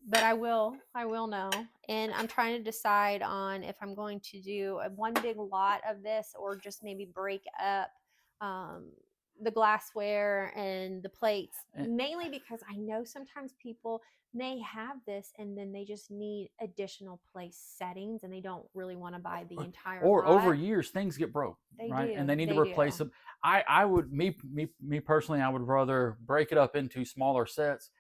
but I will know. And I'm trying to decide on if I'm going to do one big lot of this or just maybe break up the glassware and the plates, mainly because I know sometimes people may have this and then they just need additional place settings and they don't really want to buy the entire lot. Over years things get broke, right? And they need to replace them. I would me personally, I would rather break it up into smaller sets.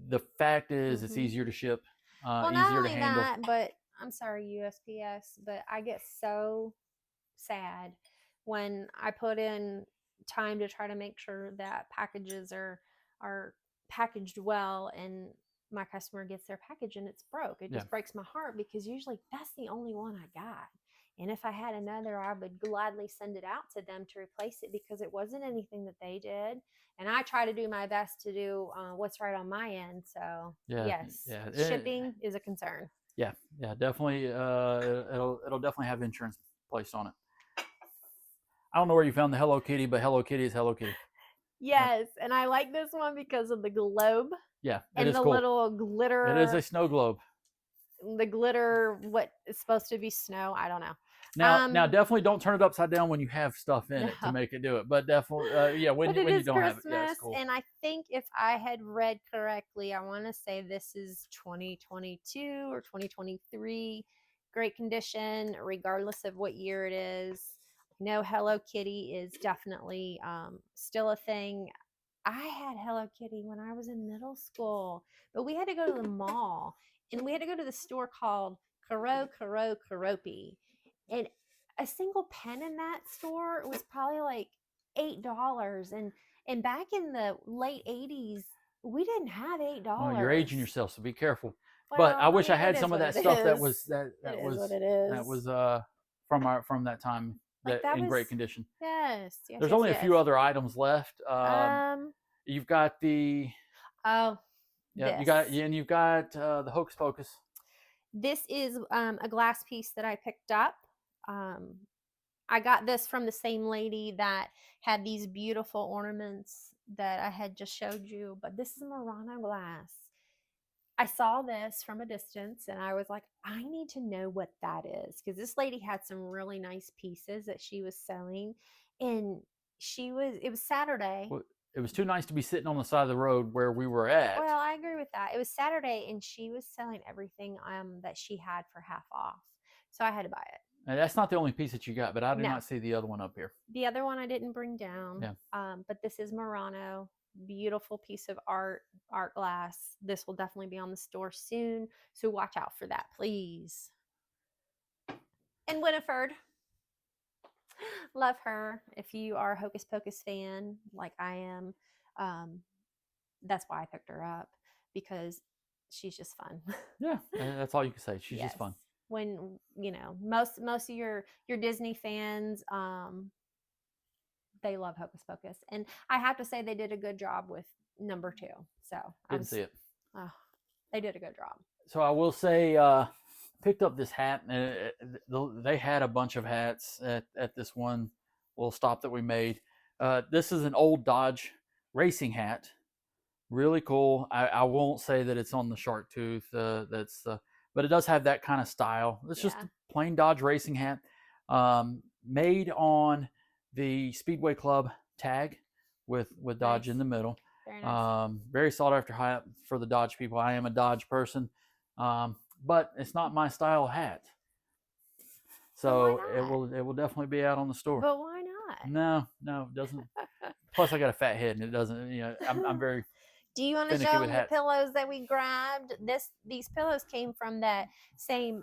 The fact is it's easier to ship, easier to handle. That, but I'm sorry, USPS, but I get so sad when I put in time to try to make sure that packages are packaged well and my customer gets their package and it's broke. It just breaks my heart because usually that's the only one I got. And if I had another, I would gladly send it out to them to replace it because it wasn't anything that they did. And I try to do my best to do what's right on my end. So yes, shipping is a concern. Yeah, definitely. It'll definitely have insurance placed on it. I don't know where you found the Hello Kitty, but Hello Kitty is Hello Kitty. Yes, and I like this one because of the globe. Yeah, and the cool. Little glitter. It is a snow globe. The glitter, what is supposed to be snow, I don't know. Now, definitely don't turn it upside down when you have stuff in it to No. make it do it. But definitely, yeah, But it when you is don't have it, yeah, it's Christmas, cool. and I think if I had read correctly, I want to say this is 2022 or 2023. Great condition, regardless of what year it is. No, Hello Kitty is definitely still a thing. I had Hello Kitty when I was in middle school, but we had to go to the mall, and we had to go to the store called Karo Karopi, and a single pen in that store was probably like $8, and back in the late '80s, we didn't have Well, you're aging $8. yourself, so be careful. But I Well, I wish I mean, it had is some of what that it stuff that is. was It is what it that is. was from that time Like that that in was great condition. yes, yes, There's yes, only a yes. few other items left. Um. You've got the Oh, yeah, this. and you've got the Hocus Pocus. This is a glass piece that I picked up. Um, I got this from the same lady that had these beautiful ornaments that I had just showed you, but this is Murano glass. I saw this from a distance and I was like, I need to know what that is because this lady had some really nice pieces that she was selling. And it was Saturday. Well, it was too nice to be sitting on the side of the road where we were at. Well, I agree with that. It was Saturday and she was selling everything that she had for half off. So I had to buy it. And that's not the only piece that you got, but I do No. not see the other one up here. The other one I didn't bring down. Yeah. But this is Murano. Beautiful piece of art glass. This will definitely be on the store soon. So watch out for that, please. And Winifred. Love her. If you are a Hocus Pocus fan, like I am, that's why I picked her up because she's just fun. Yeah, that's all you can say. She's Yes. just fun. When most of your Disney fans, they love Hocus Pocus, and I have to say they did a good job with number 2. So Didn't see it. They did a good job. So I will say, picked up this hat. They had a bunch of hats at this one little stop that we made. This is an old Dodge racing hat. Really cool. I won't say that it's on the shark tooth. But it does have that kind of style. It's just a plain Dodge racing hat, made on the Speedway Club tag with Dodge in the middle. Very nice. Very sought after hat for the Dodge people. I am a Dodge person, but it's not my style hat. So it will definitely be out on the store. But why not? No, it doesn't. Plus, I got a fat head, and it doesn't. I'm very. Do you want to show them the pillows that we grabbed? These pillows came from that same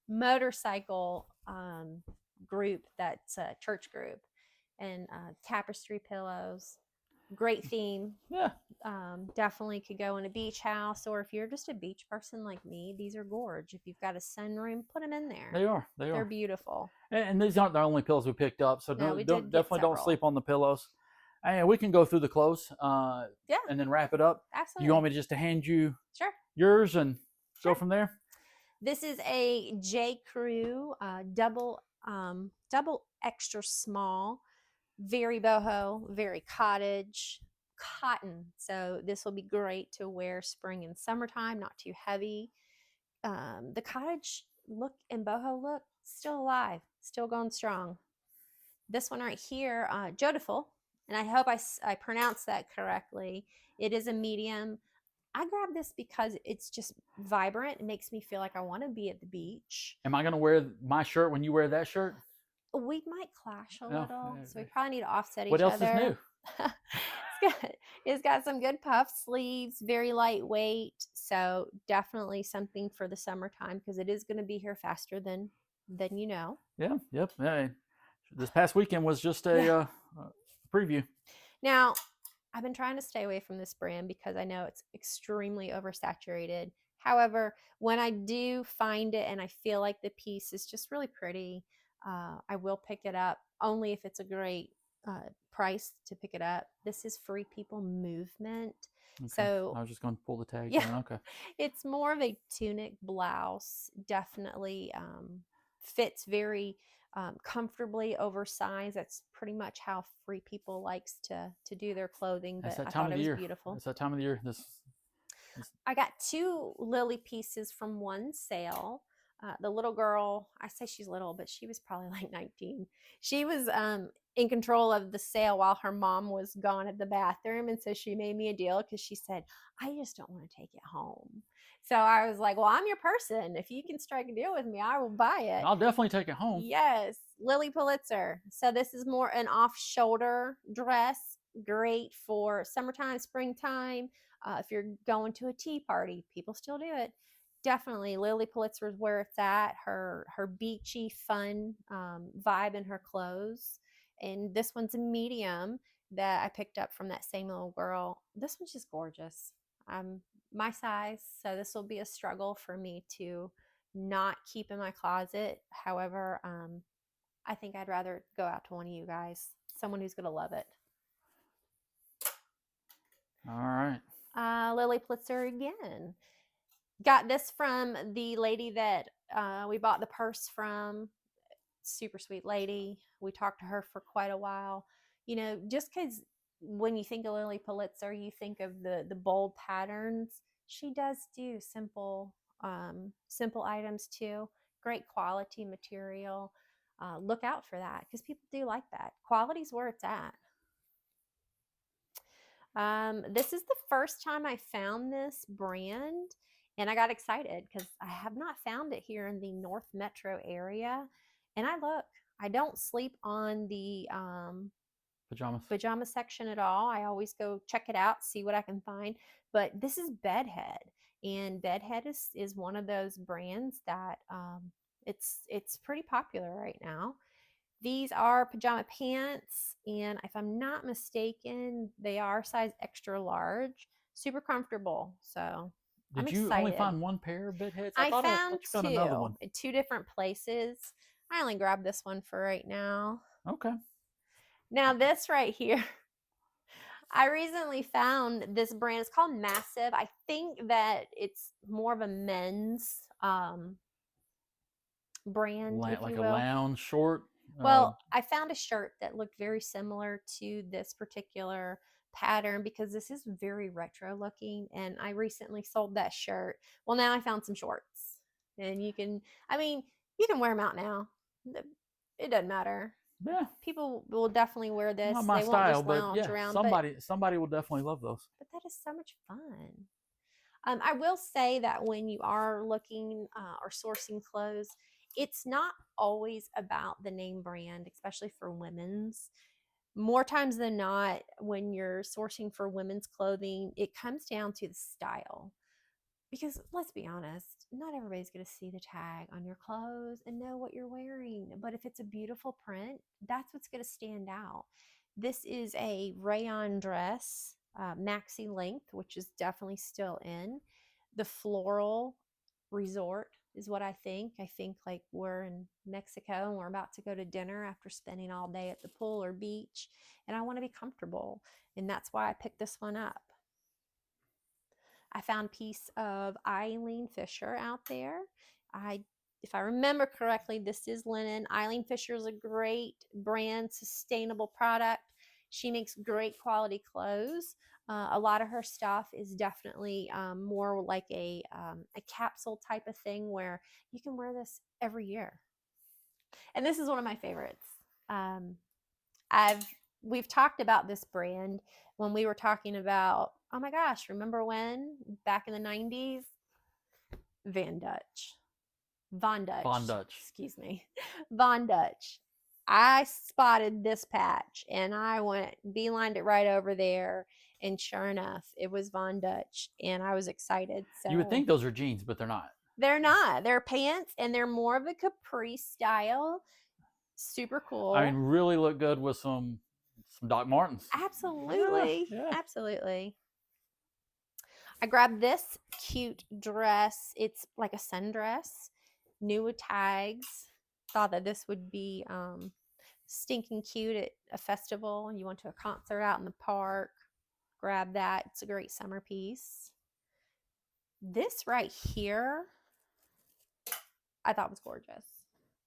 motorcycle group, that's a church group, and tapestry pillows. Great theme. Yeah. Definitely could go in a beach house, or if you're just a beach person like me, these are gorge. If you've got a sunroom, put them in there. They are. They're beautiful. And these aren't the only pillows we picked up, so definitely don't sleep on the pillows. And we can go through the clothes, and then wrap it up. Absolutely. You want me to just to hand you Sure. yours and go from there? This is a J. Crew double extra small, very boho, very cottage, cotton. So this will be great to wear spring and summertime, not too heavy. The cottage look and boho look still alive, still going strong. This one right here, Jodiful, and I hope I pronounced that correctly. It is a medium. I grabbed this because it's just vibrant. It makes me feel like I want to be at the beach. Am I going to wear my shirt when you wear that shirt? We might clash a little, so we probably need to offset each other. What else is new? It's got some good puff sleeves, very lightweight. So definitely something for the summertime because it is going to be here faster than you know. Yeah. Yep. Yeah. This past weekend was just a preview. Now, I've been trying to stay away from this brand because I know it's extremely oversaturated. However, when I do find it and I feel like the piece is just really pretty, I will pick it up only if it's a great price to pick it up. This is Free People Movement. Okay. So I was just going to pull the tag. Yeah. Okay. It's more of a tunic blouse. Definitely fits very comfortably oversized. That's pretty much how Free People likes to do their clothing. But I thought it was beautiful. It's that time of the year. I got 2 lily pieces from one sale. The little girl, I say she's little, but she was probably like 19. She was in control of the sale while her mom was gone at the bathroom. And so she made me a deal because she said, I just don't want to take it home. So I was like, well, I'm your person. If you can strike a deal with me, I will buy it. I'll definitely take it home. Yes, Lily Pulitzer. So this is more an off-shoulder dress, great for summertime, springtime. If you're going to a tea party, people still do it. Definitely, Lily Pulitzer is where it's at. Her beachy, fun vibe in her clothes, and this one's a medium that I picked up from that same little girl. This one's just gorgeous. My size, so this will be a struggle for me to not keep in my closet. However, I think I'd rather go out to one of you guys, someone who's going to love it. All right. Lily Pulitzer again. Got this from the lady that we bought the purse from. Super sweet lady. We talked to her for quite a while. You know, just because when you think of Lily Pulitzer, you think of the bold patterns. She does do simple items too. Great quality material. Look out for that because people do like that. Quality's where it's at. This is the first time I found this brand, and I got excited because I have not found it here in the North Metro area. And I don't sleep on the pajama section at all. I always go check it out, see what I can find. But this is Bedhead, and Bedhead is one of those brands that it's pretty popular right now. These are pajama pants, and if I'm not mistaken, they are size extra large. Super comfortable. So I'm Did you excited. only find one pair of bed heads? I thought found you found another one. two at two different places. I only grabbed this one for right now. Okay. Now this right here, I recently found this brand. It's called Massive. I think that it's more of a men's brand, if Like you a will. lounge short. Well, I found a shirt that looked very similar to this particular pattern because this is very retro looking, and I recently sold that shirt. Well, now I found some shorts, and you can wear them out now. It doesn't matter. Yeah. People will definitely wear this. Not my They style, won't just but lounge yeah, around. somebody will definitely love those. But that is so much fun. I will say that when you are looking or sourcing clothes, it's not always about the name brand, especially for women's. More times than not, when you're sourcing for women's clothing, it comes down to the style. Because let's be honest, not everybody's going to see the tag on your clothes and know what you're wearing. But if it's a beautiful print, that's what's going to stand out. This is a rayon dress, maxi length, which is definitely still in. The floral resort is what I think. I think like we're in Mexico and we're about to go to dinner after spending all day at the pool or beach, and I want to be comfortable. And that's why I picked this one up. I found a piece of Eileen Fisher out there. If I remember correctly, this is linen. Eileen Fisher is a great brand, sustainable product. She makes great quality clothes. A lot of her stuff is definitely more like a capsule type of thing where you can wear this every year. And this is one of my favorites. We've talked about this brand when we were talking about, oh my gosh, remember when back in the 90s? Von Dutch. Excuse me. Von Dutch. I spotted this patch and I beelined it right over there. And sure enough, it was Von Dutch, and I was excited. So you would think those are jeans, but they're not. They're not. They're pants, and they're more of a capri style. Super cool. I mean, really look good with some Doc Martens. Absolutely. Yeah. Absolutely. I grabbed this cute dress. It's like a sundress, new with tags. Thought that this would be stinking cute at a festival. You went to a concert out in the park. Grab that. It's a great summer piece. This right here, I thought was gorgeous.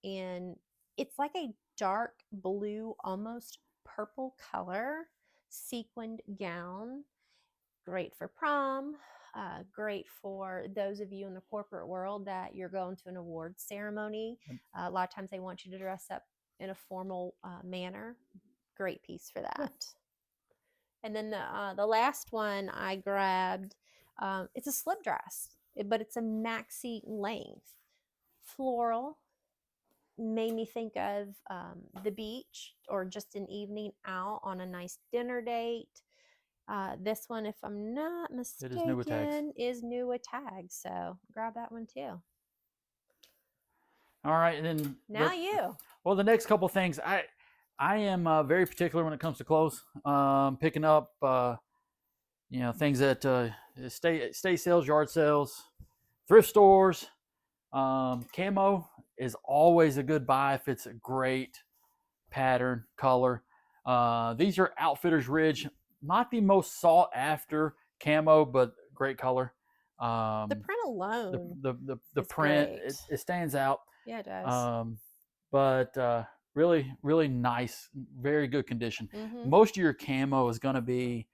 And it's like a dark blue, almost purple color sequined gown. great for prom, great for those of you in the corporate world that you're going to an awards ceremony. A lot of times they want you to dress up in a formal manner. Great piece for that. And then the last one I grabbed, it's a slip dress, but it's a maxi length, floral. Made me think of the beach or just an evening out on a nice dinner date. This one, if I'm not mistaken, is new with tags. So grab that one too. All right, and then Now well, the next couple things, I am very particular when it comes to clothes. Picking up, things at state sales, yard sales, thrift stores. Camo is always a good buy if it's a great pattern, color. These are Outfitters Ridge, not the most sought after camo, but great color. the print alone, the print, it stands out. Yeah, it does. But really, really nice, very good condition. Mm-hmm. Most of your camo is going to be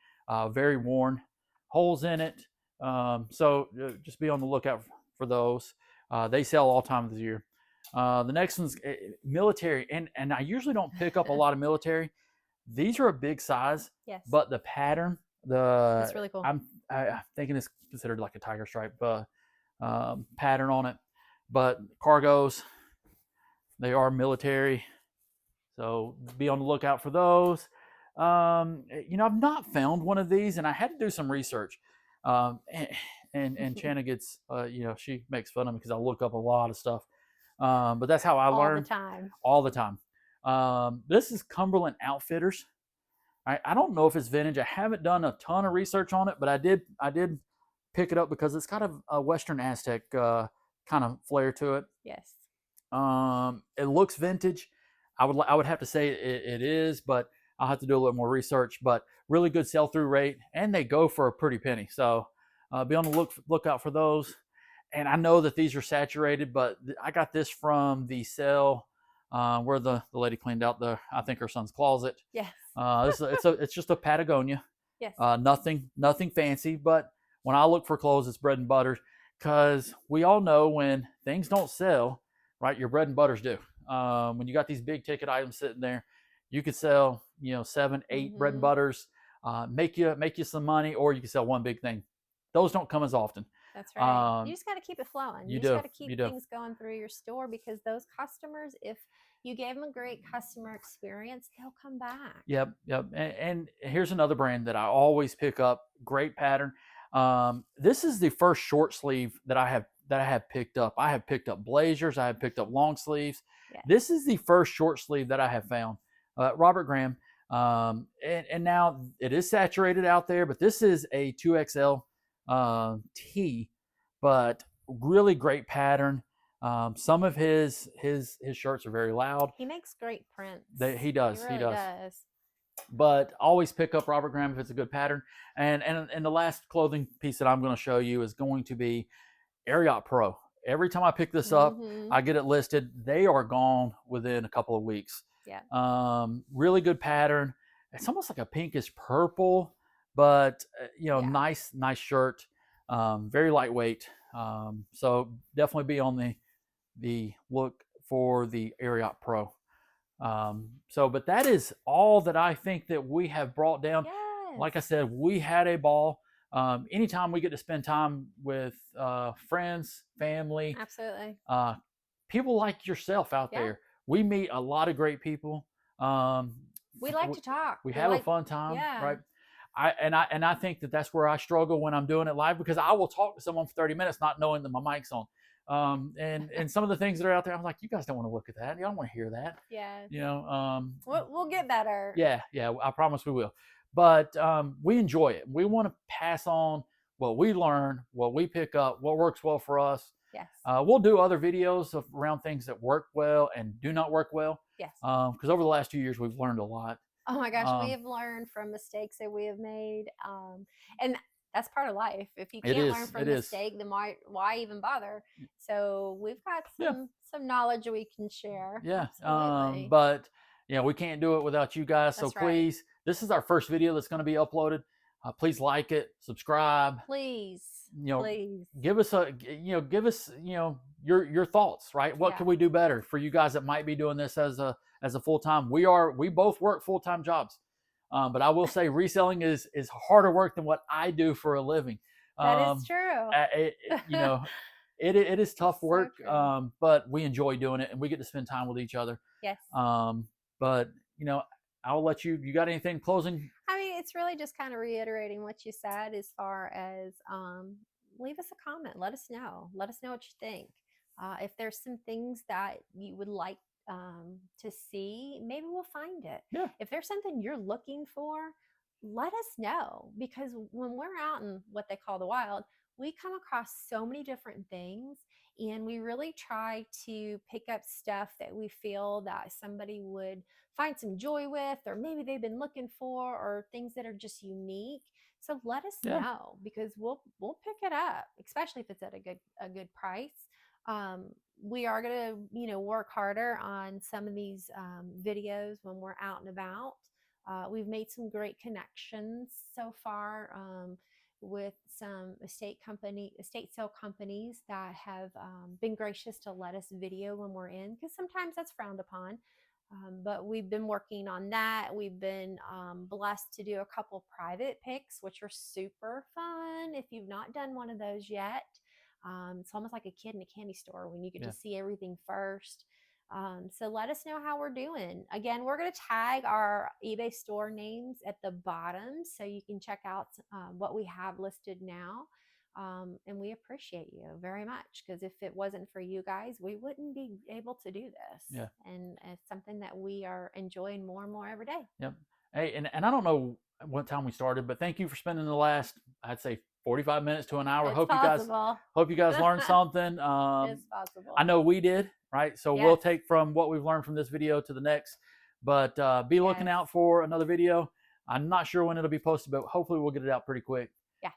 very worn, holes in it. So just be on the lookout for those. They sell all time of the year. The next one's military, and I usually don't pick up a lot of military. These are a big size, Yes, but the pattern, that's really cool. I'm thinking it's considered like a tiger stripe pattern on it. But cargos, they are military, so be on the lookout for those. I've not found one of these, and I had to do some research. And Channa gets, she makes fun of me because I look up a lot of stuff. But that's how I learn all the time. This is Cumberland Outfitters. I don't know if it's vintage. I haven't done a ton of research on it, but I did pick it up because it's got a Western Aztec kind of flair to it. Yes. It looks vintage. I would have to say it is, but I'll have to do a little more research. But really good sell through rate, and they go for a pretty penny. So be on the lookout for those. And I know that these are saturated, but I got this from the sale where the lady cleaned out I think her son's closet. Yes. It's just a Patagonia. Yes. Nothing fancy, but when I look for clothes, it's bread and butter, because we all know when things don't sell, right, your bread and butters do. When you got these big ticket items sitting there, you could sell 7, 8 bread and butters, make you some money, or you can sell one big thing. Those don't come as often. That's right. You just got to keep it flowing. You just got to keep things going through your store, because those customers, if you gave them a great customer experience, they'll come back. Yep. And here's another brand that I always pick up. Great pattern. This is the first short sleeve that I have picked up. I have picked up blazers. I have picked up long sleeves. Yes. This is the first short sleeve that I have found. Robert Graham. And now it is saturated out there, but this is a 2XL T, but really great pattern. Some of his shirts are very loud. He makes great prints. He does. He really does. But always pick up Robert Graham if it's a good pattern. And the last clothing piece that I'm going to show you is going to be Ariat Pro. Every time I pick this up, I get it listed. They are gone within a couple of weeks. Yeah. Really good pattern. It's almost like a pinkish purple, but nice shirt. Very lightweight. So definitely be on the look for the Ariat Pro. But that is all that I think that we have brought down. Yes. Like I said, we had a ball. Anytime we get to spend time with friends, family, absolutely, people like yourself out there, we meet a lot of great people. We like to talk. We have a fun time, right? I think that's where I struggle when I'm doing it live, because I will talk to someone for 30 minutes not knowing that my mic's on. And some of the things that are out there, I'm like, you guys don't want to look at that. You don't want to hear that. Yeah. We'll get better. Yeah. I promise we will. But we enjoy it. We want to pass on what we learn, what we pick up, what works well for us. Yes. We'll do other videos around things that work well and do not work well. Yes. Because over the last 2 years, we've learned a lot. Oh my gosh, we have learned from mistakes that we have made. And that's part of life. If you can't learn from a mistake, then why even bother? So we've got some knowledge we can share. Yeah. But we can't do it without you guys. So please, this is our first video that's going to be uploaded. Please like it, subscribe. Please, You know, please. give us your thoughts, right? What Yeah. can we do better for you guys that might be doing this as a full-time? We both work full-time jobs, but I will say reselling is harder work than what I do for a living. That is true. You know, it is tough So work, true. but we enjoy doing it and we get to spend time with each other. Yes. But I'll let you got anything closing? I mean, it's really just kind of reiterating what you said as far as leave us a comment. Let us know. Let us know what you think. If there's some things that you would like to see, maybe we'll find it. Yeah. If there's something you're looking for, let us know, because when we're out in what they call the wild, we come across so many different things, and we really try to pick up stuff that we feel that somebody would find some joy with, or maybe they've been looking for, or things that are just unique. So let us Yeah. know, because we'll pick it up, especially if it's at a good price. We are going to work harder on some of these videos when we're out and about. We've made some great connections so far with some estate sale companies that have been gracious to let us video when we're in, because sometimes that's frowned upon. But we've been working on that. We've been blessed to do a couple private picks, which are super fun. If you've not done one of those yet, it's almost like a kid in a candy store when you get to see everything first. So let us know how we're doing. Again, we're going to tag our eBay store names at the bottom so you can check out what we have listed now. And we appreciate you very much, because if it wasn't for you guys, we wouldn't be able to do this. Yeah. And it's something that we are enjoying more and more every day. Yep. Hey, and I don't know what time we started, but thank you for spending the last, I'd say, 45 minutes to an hour. It's Hope possible. you guys learned something. It's possible. I know we did, right? So we'll take from what we've learned from this video to the next. But be looking out for another video. I'm not sure when it'll be posted, but hopefully we'll get it out pretty quick. Yeah.